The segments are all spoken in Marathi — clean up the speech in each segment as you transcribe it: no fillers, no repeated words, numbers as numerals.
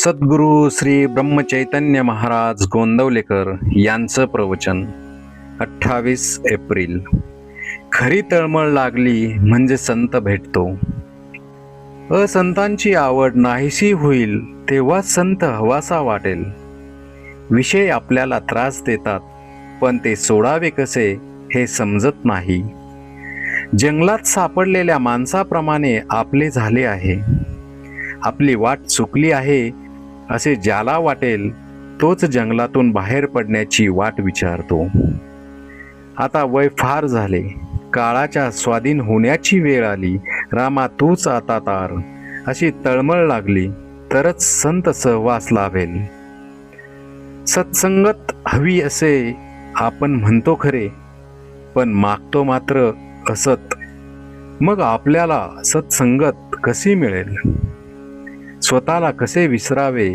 सद्गुरू श्री ब्रह्मचैतन्य महाराज गोंदवलेकर यांचं प्रवचन 28 एप्रिल. खरी तळमळ लागली म्हणजे संत भेटतो. असंतांची आवड नाहीशी होईल तेव्हा संत हवासा वाटेल. विषय आपल्याला त्रास देतात पण ते सोडावे कसे हे समजत नाही. जंगलात सापडलेल्या माणसाप्रमाणे आपले झाले आहे. आपली वाट चुकली आहे असे ज्याला वाटेल तोच जंगलातून बाहेर पडण्याची वाट विचारतो. आता वय फार झाले, काळाच्या स्वाधीन होण्याची वेळ आली. रामा तूच आता तार, अशी तळमळ लागली तरच संत सहवास लाभेल. सत्संगत हवी असे आपण म्हणतो खरे, पण मागतो मात्र असत. मग आपल्याला सत्संगत कशी मिळेल? स्वतःला कसे विसरावे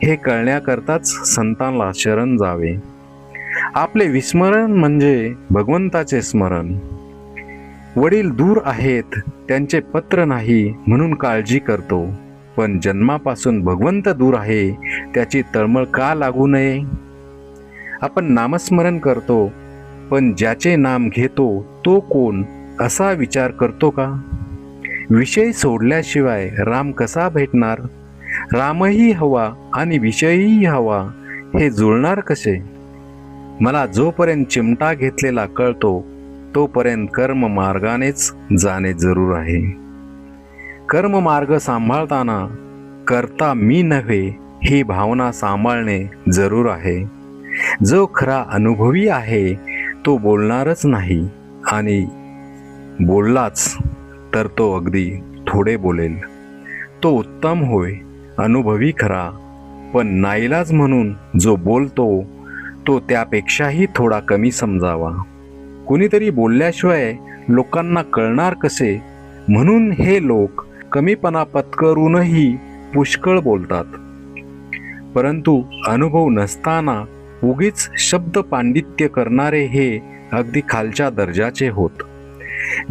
हे कळण्याकरताच संतांना शरण जावे. आपले विस्मरण म्हणजे भगवंताचे स्मरण. वडील दूर आहेत, त्यांचे पत्र नाही म्हणून काळजी करतो, पण जन्मापासून भगवंत दूर आहे त्याची तळमळ का लागू नये? आपण नामस्मरण करतो, पण ज्याचे नाम घेतो तो कोण असा विचार करतो का? विषय सोडल्याशिवाय राम कसा भेटणार? रामही हवा आणि विषयही हवा, हे जुळणार कसे? मला जोपर्यंत चिमटा घेतलेला कळतो तोपर्यंत कर्म मार्गानेच जाणे जरूर आहे. कर्म मार्ग सांभाळताना करता मी नव्हे ही भावना सांभाळणे जरूर आहे. जो खरा अनुभवी आहे तो बोलणारच नाही, आणि बोललाच तर तो अगदी थोडे बोलेल. तो उत्तम होय, अनुभवी खरा, पण नाईलाज म्हणून जो बोलतो तो त्यापेक्षाही थोडा कमी समजावा. कुणीतरी बोलल्याशिवाय लोकांना कळणार कसे, म्हणून हे लोक कमीपणा पत्करूनही पुष्कळ बोलतात. परंतु अनुभव नसताना उगीच शब्द पांडित्य करणारे हे अगदी खालच्या दर्जाचे होत.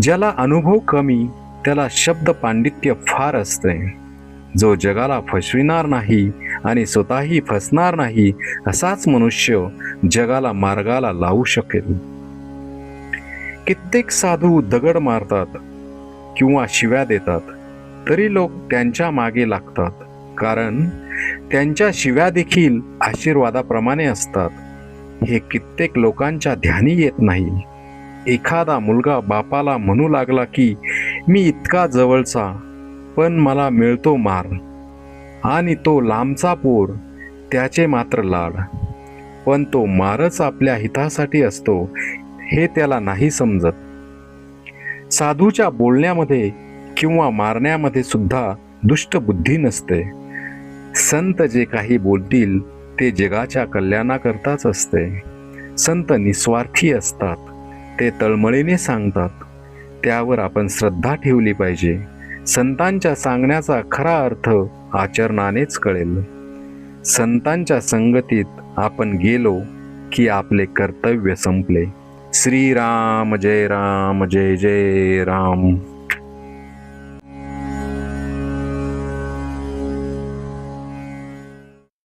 ज्याला अनुभव कमी त्याला शब्द पांडित्य फार असते. जो जगाला फसविणार नाही आणि स्वतःही फसणार नाही असाच मनुष्य जगाला मार्गाला लावू शकेल. कित्येक साधू दगड मारतात किंवा शिव्या देतात तरी लोक त्यांच्या मागे लागतात, कारण त्यांच्या शिव्या देखील आशीर्वादाप्रमाणे असतात. हे कित्येक लोकांच्या ध्यानी येत नाही. एखादा मुलगा बापाला म्हणू लागला की मी इतका जवळचा पण मला मिळतो मार, आणि तो लांबचा पोर त्याचे मात्र लाड, पण तो मारच आपल्या हितासाठी असतो हे त्याला नाही समजत. साधूच्या बोलण्यामध्ये किंवा मारण्यामध्ये सुद्धा दुष्ट बुद्धी नसते. संत जे काही बोलतील ते जगाच्या कल्याणाकरताच असते. संत निस्वार्थी असतात, ते तळमळीने सांगतात. त्यावर आपण श्रद्धा ठेवली पाहिजे. संतांच्या सांगण्याचा खरा अर्थ आचरणानेच कळेल. संतांच्या संगतीत आपण गेलो की आपले कर्तव्य संपले. श्रीराम जय राम, जय जय राम.